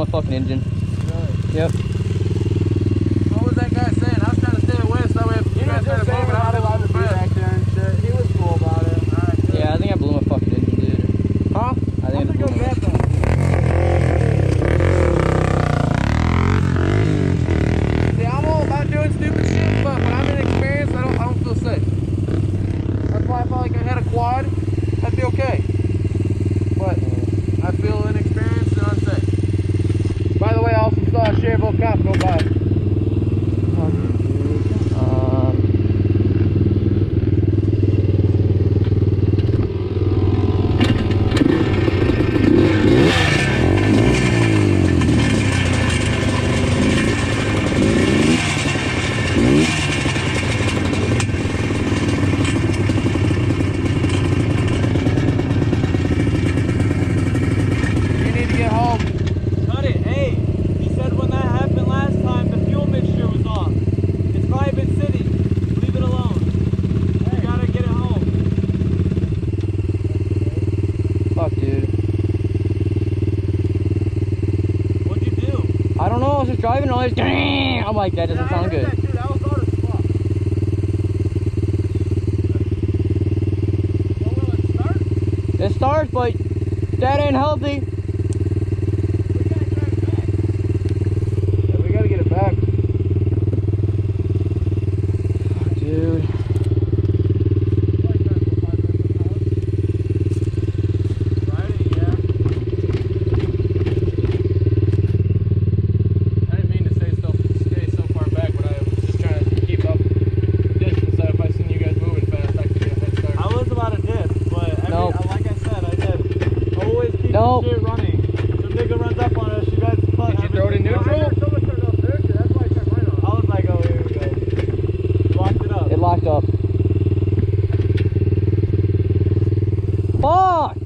my fucking engine. Really? Yep. What was that guy saying? I was trying to stay away so that way if you guys started moving, I was allowed to be back there and shit. He was cool about it. Alright, good. Yeah, I think I blew my fucking engine, dude. Huh? I think How's it going bad though? See, I'm all about doing stupid shit, but when I'm inexperienced, I don't feel safe. That's why I felt like I had a quad, I'd be okay. But I feel inexperienced and unsafe. By the way, I also saw a Cherville cop go by. You need to get home. Cut it. Hey, he said when that happened last time, the fuel mixture was off. It's probably been sitting. Leave it alone. You gotta get it home. Fuck, dude. What'd you do? I don't know, I was just driving and I was I'm like, that doesn't sound good. That was out of spot. Well, will it start? It starts, but that ain't healthy. We gotta get it back. Dude. I didn't mean to stay so far back, but I was just trying to keep up the distance. So if I seen you guys moving fast, I could get a head start. I was about to dip, but Nope. like I said, I said, always keep Nope. the shit running. If a nigga runs up on us, you guys Did you throw it in neutral? That's why I turned mine on. I was like, oh, here we go. Locked it up. It locked up. Fuck!